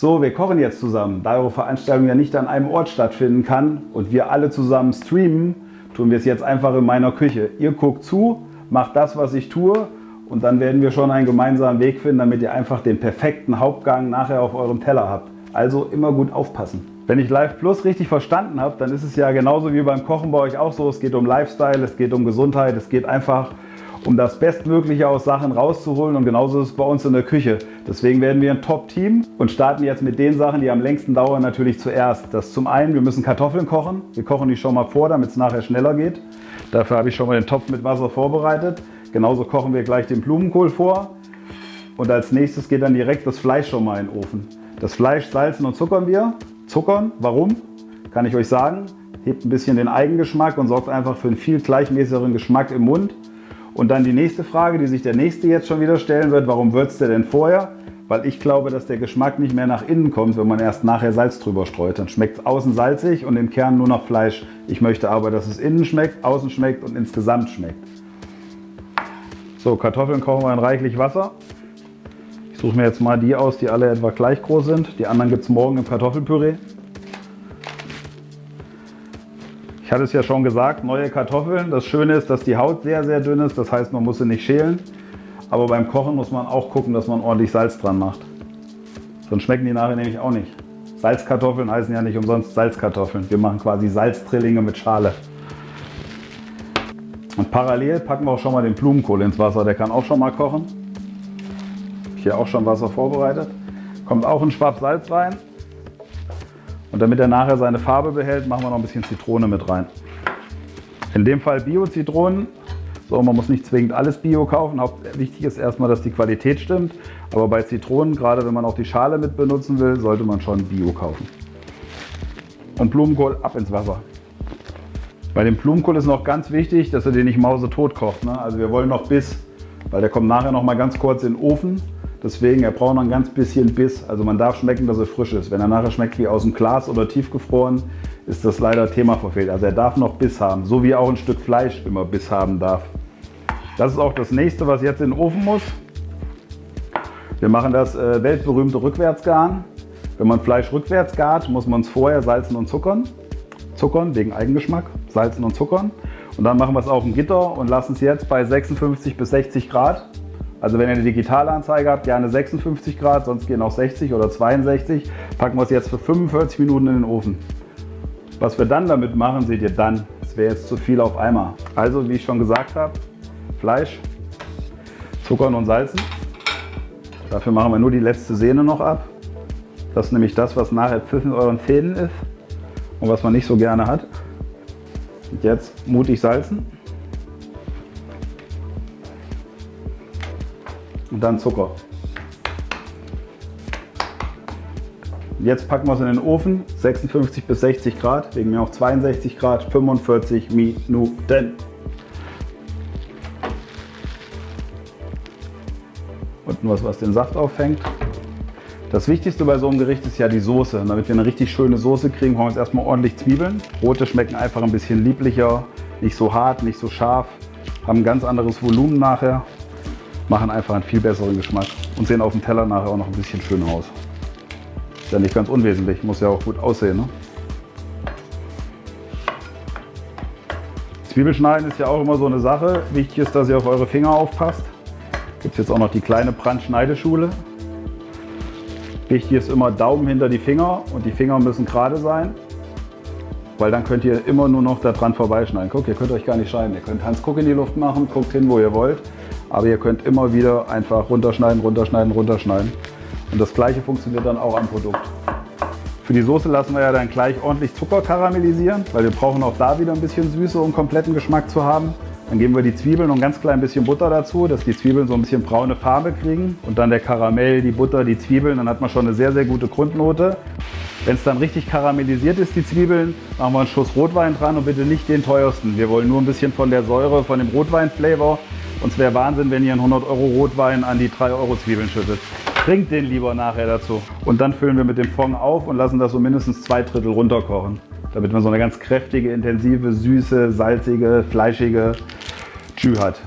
So, wir kochen jetzt zusammen. Da eure Veranstaltung ja nicht an einem Ort stattfinden kann und wir alle zusammen streamen, tun wir es jetzt einfach in meiner Küche. Ihr guckt zu, macht das, was ich tue und dann werden wir schon einen gemeinsamen Weg finden, damit ihr einfach den perfekten Hauptgang nachher auf eurem Teller habt. Also immer gut aufpassen. Wenn ich Live Plus richtig verstanden habe, dann ist es ja genauso wie beim Kochen bei euch auch so. Es geht um Lifestyle, es geht um Gesundheit, es geht einfach um das Bestmögliche aus Sachen rauszuholen und genauso ist es bei uns in der Küche. Deswegen werden wir ein Top-Team und starten jetzt mit den Sachen, die am längsten dauern, natürlich zuerst. Das zum einen, wir müssen Kartoffeln kochen. Wir kochen die schon mal vor, damit es nachher schneller geht. Dafür habe ich schon mal den Topf mit Wasser vorbereitet. Genauso kochen wir gleich den Blumenkohl vor. Und als nächstes geht dann direkt das Fleisch schon mal in den Ofen. Das Fleisch salzen und zuckern wir. Zuckern, warum? Kann ich euch sagen. Hebt ein bisschen den Eigengeschmack und sorgt einfach für einen viel gleichmäßigeren Geschmack im Mund. Und dann die nächste Frage, die sich der Nächste jetzt schon wieder stellen wird, warum würzt ihr denn vorher? Weil ich glaube, dass der Geschmack nicht mehr nach innen kommt, wenn man erst nachher Salz drüber streut. Dann schmeckt es außen salzig und im Kern nur noch Fleisch. Ich möchte aber, dass es innen schmeckt, außen schmeckt und insgesamt schmeckt. So, Kartoffeln kochen wir in reichlich Wasser. Ich suche mir jetzt mal die aus, die alle etwa gleich groß sind. Die anderen gibt es morgen im Kartoffelpüree. Ich hatte es ja schon gesagt, neue Kartoffeln. Das Schöne ist, dass die Haut sehr, sehr dünn ist. Das heißt, man muss sie nicht schälen. Aber beim Kochen muss man auch gucken, dass man ordentlich Salz dran macht. Sonst schmecken die nachher nämlich auch nicht. Salzkartoffeln heißen ja nicht umsonst Salzkartoffeln. Wir machen quasi Salzdrillinge mit Schale. Und parallel packen wir auch schon mal den Blumenkohl ins Wasser. Der kann auch schon mal kochen. Hier auch schon Wasser vorbereitet. Kommt auch ein Schwapp Salz rein. Und damit er nachher seine Farbe behält, machen wir noch ein bisschen Zitrone mit rein. In dem Fall Bio-Zitronen. So, man muss nicht zwingend alles Bio kaufen. Wichtig ist erstmal, dass die Qualität stimmt. Aber bei Zitronen, gerade wenn man auch die Schale mit benutzen will, sollte man schon Bio kaufen. Und Blumenkohl ab ins Wasser. Bei dem Blumenkohl ist noch ganz wichtig, dass ihr den nicht mausetot kocht. Ne? Also wir wollen noch Biss, weil der kommt nachher noch mal ganz kurz in den Ofen. Deswegen, er braucht noch ein ganz bisschen Biss. Also man darf schmecken, dass er frisch ist. Wenn er nachher schmeckt wie aus dem Glas oder tiefgefroren, ist das leider Thema verfehlt. Also er darf noch Biss haben, so wie auch ein Stück Fleisch immer Biss haben darf. Das ist auch das nächste, was jetzt in den Ofen muss. Wir machen das weltberühmte Rückwärtsgaren. Wenn man Fleisch rückwärts gart, muss man es vorher salzen und zuckern. Zuckern wegen Eigengeschmack, salzen und zuckern. Und dann machen wir es auf dem Gitter und lassen es jetzt bei 56 bis 60 Grad. Also wenn ihr eine digitale Anzeige habt, gerne 56 Grad, sonst gehen auch 60 oder 62. Packen wir es jetzt für 45 Minuten in den Ofen. Was wir dann damit machen, seht ihr dann. Das wäre jetzt zu viel auf einmal. Also wie ich schon gesagt habe, Fleisch, zuckern und salzen. Dafür machen wir nur die letzte Sehne noch ab. Das ist nämlich das, was nachher Pfiff in euren Zähnen ist und was man nicht so gerne hat. Und jetzt mutig salzen. Und dann Zucker. Jetzt packen wir es in den Ofen, 56 bis 60 Grad, wegen mir auch 62 Grad, 45 Minuten. Unten was den Saft auffängt. Das Wichtigste bei so einem Gericht ist ja die Soße. Damit wir eine richtig schöne Soße kriegen, brauchen wir jetzt erstmal ordentlich Zwiebeln. Rote schmecken einfach ein bisschen lieblicher, nicht so hart, nicht so scharf, haben ein ganz anderes Volumen nachher. Machen einfach einen viel besseren Geschmack und sehen auf dem Teller nachher auch noch ein bisschen schöner aus. Ist ja nicht ganz unwesentlich, muss ja auch gut aussehen. Ne? Zwiebelschneiden ist ja auch immer so eine Sache. Wichtig ist, dass ihr auf eure Finger aufpasst. Gibt es jetzt auch noch die kleine Brandschneideschule. Wichtig ist immer Daumen hinter die Finger und die Finger müssen gerade sein, weil dann könnt ihr immer nur noch daran vorbeischneiden. Guckt, ihr könnt euch gar nicht schneiden. Ihr könnt Hans Guck in die Luft machen, guckt hin, wo ihr wollt. Aber ihr könnt immer wieder einfach runterschneiden, runterschneiden, runterschneiden. Und das gleiche funktioniert dann auch am Produkt. Für die Soße lassen wir ja dann gleich ordentlich Zucker karamellisieren, weil wir brauchen auch da wieder ein bisschen Süße, um kompletten Geschmack zu haben. Dann geben wir die Zwiebeln und ein ganz klein bisschen Butter dazu, dass die Zwiebeln so ein bisschen braune Farbe kriegen. Und dann der Karamell, die Butter, die Zwiebeln, dann hat man schon eine sehr, sehr gute Grundnote. Wenn es dann richtig karamellisiert ist, die Zwiebeln, machen wir einen Schuss Rotwein dran und bitte nicht den teuersten. Wir wollen nur ein bisschen von der Säure, von dem Rotwein-Flavor. Und es wäre Wahnsinn, wenn ihr einen 100 € Rotwein an die 3 € Zwiebeln schüttet. Trinkt den lieber nachher dazu. Und dann füllen wir mit dem Fond auf und lassen das so mindestens 2/3 runterkochen. Damit man so eine ganz kräftige, intensive, süße, salzige, fleischige Jus hat.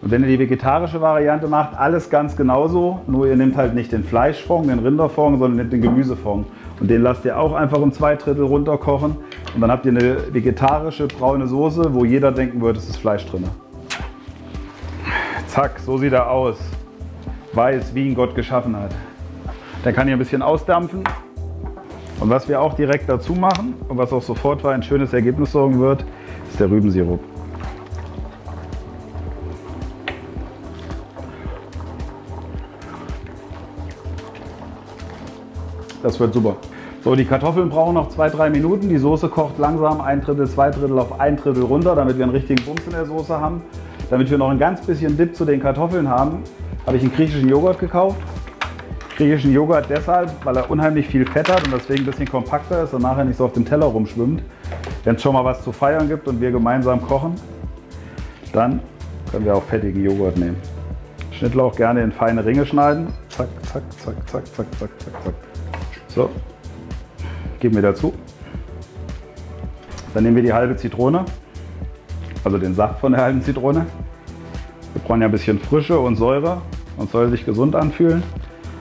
Und wenn ihr die vegetarische Variante macht, alles ganz genauso, nur ihr nehmt halt nicht den Fleischfond, den Rinderfond, sondern nehmt den Gemüsefond. Und den lasst ihr auch einfach um 2/3 runterkochen. Und dann habt ihr eine vegetarische braune Soße, wo jeder denken würde, es ist Fleisch drin. Zack, so sieht er aus. Weiß, wie ihn Gott geschaffen hat. Dann kann ich ein bisschen ausdampfen. Und was wir auch direkt dazu machen und was auch sofort für ein schönes Ergebnis sorgen wird, ist der Rübensirup. Das wird super. So, die Kartoffeln brauchen noch 2-3 Minuten. Die Soße kocht langsam 1/3, 2/3 auf 1/3 runter, damit wir einen richtigen Bums in der Soße haben. Damit wir noch ein ganz bisschen Dip zu den Kartoffeln haben, habe ich einen griechischen Joghurt gekauft. Griechischen Joghurt deshalb, weil er unheimlich viel Fett hat und deswegen ein bisschen kompakter ist und nachher nicht so auf dem Teller rumschwimmt. Wenn es schon mal was zu feiern gibt und wir gemeinsam kochen, dann können wir auch fettigen Joghurt nehmen. Schnittlauch gerne in feine Ringe schneiden. Zack, zack, zack, zack, zack, zack, zack, zack. So, geben wir dazu. Dann nehmen wir die halbe Zitrone, also den Saft von der halben Zitrone. Wir brauchen ja ein bisschen Frische und Säure und soll sich gesund anfühlen.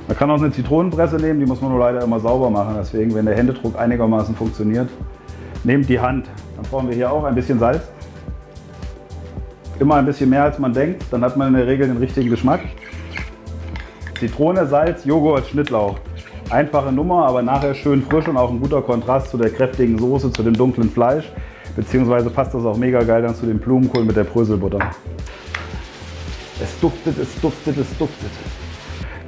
Man kann auch eine Zitronenpresse nehmen, die muss man nur leider immer sauber machen. Deswegen, wenn der Händedruck einigermaßen funktioniert, nehmt die Hand. Dann brauchen wir hier auch ein bisschen Salz. Immer ein bisschen mehr als man denkt, dann hat man in der Regel den richtigen Geschmack. Zitrone, Salz, Joghurt, Schnittlauch. Einfache Nummer, aber nachher schön frisch und auch ein guter Kontrast zu der kräftigen Soße, zu dem dunklen Fleisch. Beziehungsweise passt das auch mega geil dann zu dem Blumenkohl mit der Bröselbutter. Es duftet, es duftet, es duftet.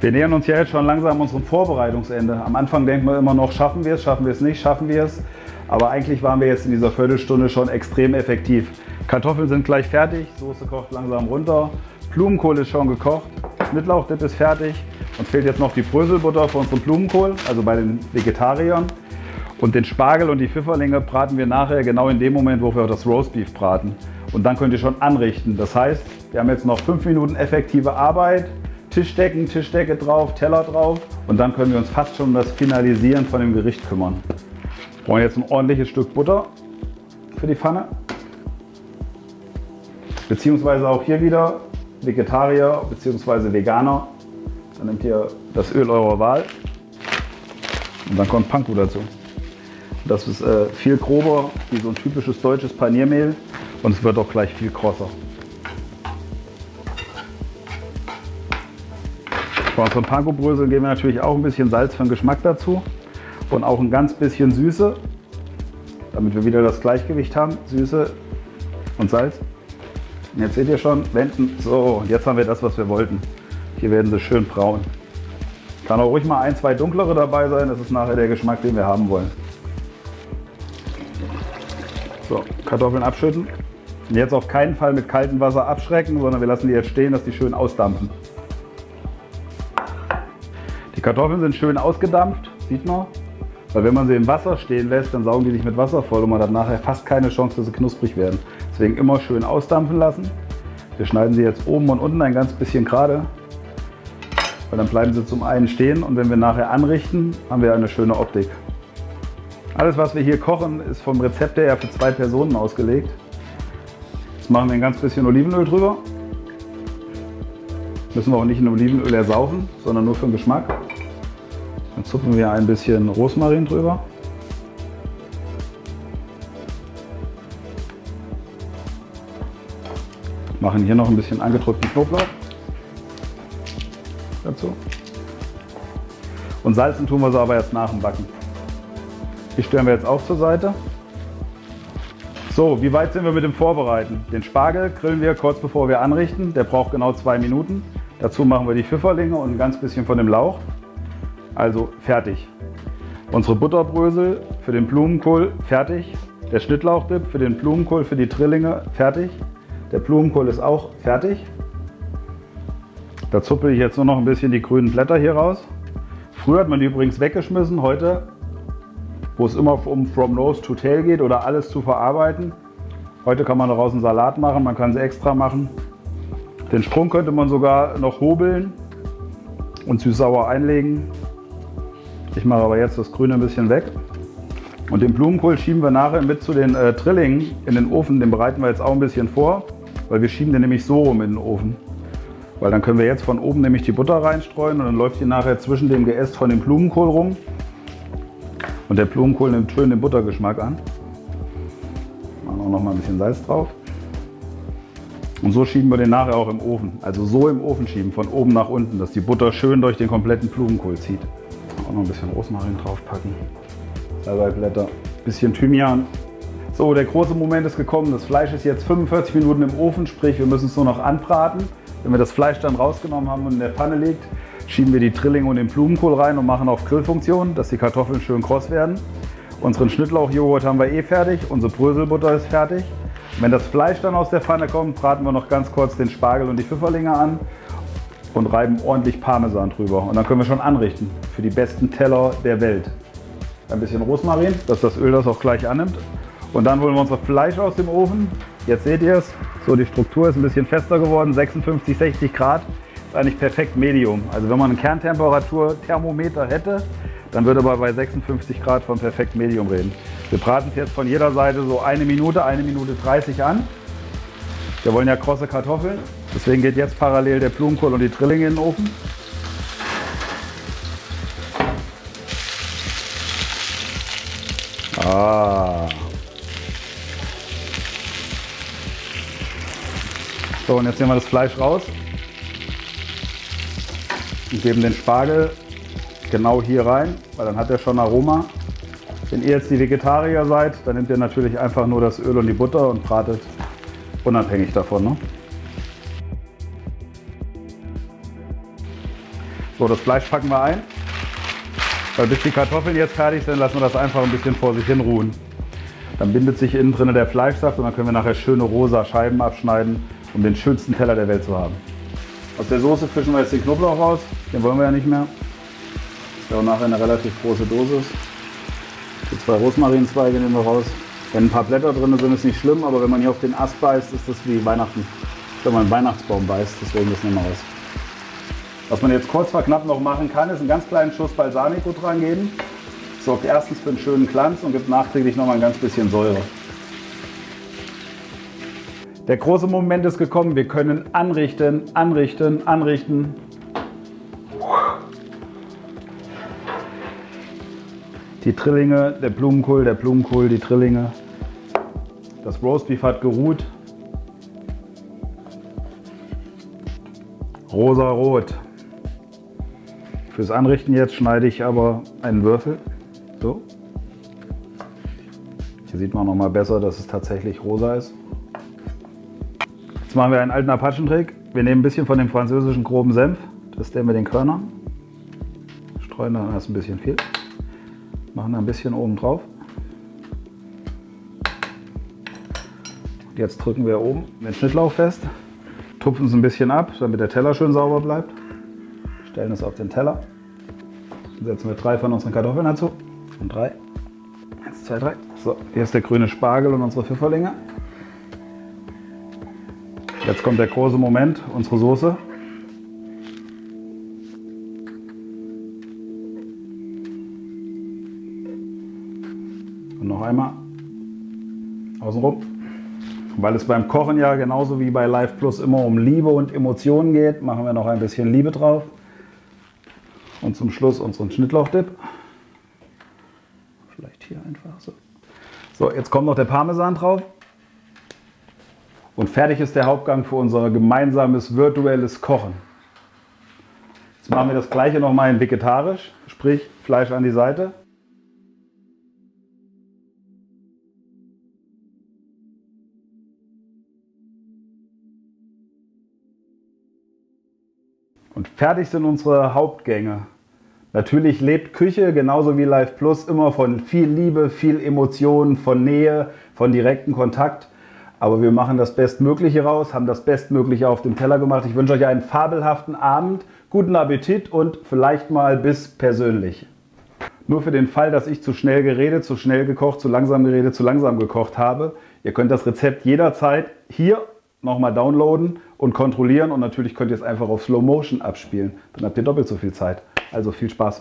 Wir nähern uns ja jetzt schon langsam unserem Vorbereitungsende. Am Anfang denkt man immer noch, schaffen wir es nicht, schaffen wir es. Aber eigentlich waren wir jetzt in dieser Viertelstunde schon extrem effektiv. Kartoffeln sind gleich fertig, Soße kocht langsam runter, Blumenkohl ist schon gekocht, Schnittlauchdip ist fertig. Uns fehlt jetzt noch die Bröselbutter für unseren Blumenkohl, also bei den Vegetariern. Und den Spargel und die Pfifferlinge braten wir nachher genau in dem Moment, wo wir das Roastbeef braten. Und dann könnt ihr schon anrichten. Das heißt, wir haben jetzt noch 5 Minuten effektive Arbeit. Tischdecken, Tischdecke drauf, Teller drauf. Und dann können wir uns fast schon um das Finalisieren von dem Gericht kümmern. Wir brauchen jetzt ein ordentliches Stück Butter für die Pfanne. Beziehungsweise auch hier wieder Vegetarier bzw. Veganer. Dann nehmt ihr das Öl eurer Wahl und dann kommt Panko dazu. Das ist viel grober wie so ein typisches deutsches Paniermehl und es wird auch gleich viel krosser. Bei unseren Panko-Bröseln geben wir natürlich auch ein bisschen Salz für den Geschmack dazu und auch ein ganz bisschen Süße, damit wir wieder das Gleichgewicht haben, Süße und Salz. Und jetzt seht ihr schon, wenden, so, und jetzt haben wir das, was wir wollten. Hier werden sie schön braun. Kann auch ruhig mal 1, 2 dunklere dabei sein, das ist nachher der Geschmack, den wir haben wollen. So, Kartoffeln abschütten. Und jetzt auf keinen Fall mit kaltem Wasser abschrecken, sondern wir lassen die jetzt stehen, dass die schön ausdampfen. Die Kartoffeln sind schön ausgedampft, sieht man. Weil wenn man sie im Wasser stehen lässt, dann saugen die sich mit Wasser voll und man hat nachher fast keine Chance, dass sie knusprig werden. Deswegen immer schön ausdampfen lassen. Wir schneiden sie jetzt oben und unten ein ganz bisschen gerade. Weil dann bleiben sie zum einen stehen und wenn wir nachher anrichten, haben wir eine schöne Optik. Alles, was wir hier kochen, ist vom Rezept her für 2 Personen ausgelegt. Jetzt machen wir ein ganz bisschen Olivenöl drüber. Müssen wir auch nicht in Olivenöl ersaufen, sondern nur für den Geschmack. Dann zupfen wir ein bisschen Rosmarin drüber. Machen hier noch ein bisschen angedrückten Knoblauch dazu. Und salzen tun wir sie aber erst nach dem Backen. Die stellen wir jetzt auch zur Seite. So, wie weit sind wir mit dem Vorbereiten? Den Spargel grillen wir kurz bevor wir anrichten. Der braucht genau 2 Minuten. Dazu machen wir die Pfifferlinge und ein ganz bisschen von dem Lauch. Also fertig. Unsere Butterbrösel für den Blumenkohl fertig. Der Schnittlauchdip für den Blumenkohl, für die Trillinge fertig. Der Blumenkohl ist auch fertig. Da zuppel ich jetzt nur noch ein bisschen die grünen Blätter hier raus. Früher hat man die übrigens weggeschmissen, heute, wo es immer um From Nose to Tail geht oder alles zu verarbeiten. Heute kann man daraus einen Salat machen, man kann sie extra machen. Den Sprung könnte man sogar noch hobeln und süß-sauer einlegen. Ich mache aber jetzt das Grüne ein bisschen weg. Und den Blumenkohl schieben wir nachher mit zu den Trillingen in den Ofen. Den bereiten wir jetzt auch ein bisschen vor, weil wir schieben den nämlich so rum in den Ofen. Weil dann können wir jetzt von oben nämlich die Butter reinstreuen und dann läuft die nachher zwischen dem Geäst von dem Blumenkohl rum. Und der Blumenkohl nimmt schön den Buttergeschmack an. Machen auch noch mal ein bisschen Salz drauf. Und so schieben wir den nachher auch im Ofen. Also so im Ofen schieben, von oben nach unten, dass die Butter schön durch den kompletten Blumenkohl zieht. Auch noch ein bisschen Rosmarin draufpacken. Salbeiblätter, bisschen Thymian. So, der große Moment ist gekommen. Das Fleisch ist jetzt 45 Minuten im Ofen, sprich wir müssen es nur noch anbraten. Wenn wir das Fleisch dann rausgenommen haben und in der Pfanne liegt, schieben wir die Trillinge und den Blumenkohl rein und machen auf Grillfunktion, dass die Kartoffeln schön kross werden. Unseren Schnittlauchjoghurt haben wir eh fertig, unsere Bröselbutter ist fertig. Wenn das Fleisch dann aus der Pfanne kommt, braten wir noch ganz kurz den Spargel und die Pfifferlinge an und reiben ordentlich Parmesan drüber. Und dann können wir schon anrichten für die besten Teller der Welt. Ein bisschen Rosmarin, dass das Öl das auch gleich annimmt. Und dann holen wir unser Fleisch aus dem Ofen. Jetzt seht ihr es. So, die Struktur ist ein bisschen fester geworden, 56, 60 Grad. Ist eigentlich perfekt Medium. Also wenn man einen Kerntemperatur-Thermometer hätte, dann würde man bei 56 Grad von perfekt Medium reden. Wir braten es jetzt von jeder Seite so 1 Minute 30 an. Wir wollen ja krosse Kartoffeln. Deswegen geht jetzt parallel der Blumenkohl und die Trillinge in den Ofen. So, und jetzt nehmen wir das Fleisch raus und geben den Spargel genau hier rein, weil dann hat er schon Aroma. Wenn ihr jetzt die Vegetarier seid, dann nehmt ihr natürlich einfach nur das Öl und die Butter und bratet unabhängig davon. Ne? So, das Fleisch packen wir ein. Weil bis die Kartoffeln jetzt fertig sind, lassen wir das einfach ein bisschen vor sich hin ruhen. Dann bindet sich innen drin der Fleischsaft und dann können wir nachher schöne rosa Scheiben abschneiden, um den schönsten Teller der Welt zu haben. Aus der Soße fischen wir jetzt den Knoblauch raus. Den wollen wir ja nicht mehr. Der auch nachher eine relativ große Dose ist. Die 2 Rosmarinzweige nehmen wir raus. Wenn ein paar Blätter drin sind, ist nicht schlimm, aber wenn man hier auf den Ast beißt, ist das wie Weihnachten. Wenn man einen Weihnachtsbaum beißt, deswegen das nehmen wir raus. Was man jetzt kurz vor knapp noch machen kann, ist einen ganz kleinen Schuss Balsamico dran geben. Sorgt erstens für einen schönen Glanz und gibt nachträglich noch mal ein ganz bisschen Säure. Der große Moment ist gekommen, wir können anrichten. Die Trillinge, der Blumenkohl, die Trillinge. Das Roastbeef hat geruht. Rosa-rot. Fürs Anrichten jetzt schneide ich aber einen Würfel. So. Hier sieht man noch mal besser, dass es tatsächlich rosa ist. Jetzt machen wir einen alten Apachentrick. Wir nehmen ein bisschen von dem französischen groben Senf. Das ist der mit den Körnern. Streuen da erst ein bisschen viel. Machen da ein bisschen oben drauf. Jetzt drücken wir oben den Schnittlauch fest. Tupfen es ein bisschen ab, damit der Teller schön sauber bleibt. Stellen es auf den Teller. Dann setzen wir 3 von unseren Kartoffeln dazu. Und 3. 1, 2, 3. So, hier ist der grüne Spargel und unsere Pfifferlinge. Jetzt kommt der große Moment, unsere Soße. Und noch einmal außenrum. Weil es beim Kochen ja genauso wie bei Live Plus immer um Liebe und Emotionen geht, machen wir noch ein bisschen Liebe drauf. Und zum Schluss unseren Schnittlauchdip. Vielleicht hier einfach so. So, jetzt kommt noch der Parmesan drauf. Und fertig ist der Hauptgang für unser gemeinsames virtuelles Kochen. Jetzt machen wir das gleiche nochmal in vegetarisch, sprich Fleisch an die Seite. Und fertig sind unsere Hauptgänge. Natürlich lebt Küche, genauso wie Live Plus, immer von viel Liebe, viel Emotionen, von Nähe, von direktem Kontakt. Aber wir machen das Bestmögliche raus, haben das Bestmögliche auf dem Teller gemacht. Ich wünsche euch einen fabelhaften Abend, guten Appetit und vielleicht mal bis persönlich. Nur für den Fall, dass ich zu schnell geredet, zu schnell gekocht, zu langsam geredet, zu langsam gekocht habe. Ihr könnt das Rezept jederzeit hier nochmal downloaden und kontrollieren und natürlich könnt ihr es einfach auf Slow Motion abspielen. Dann habt ihr doppelt so viel Zeit. Also viel Spaß.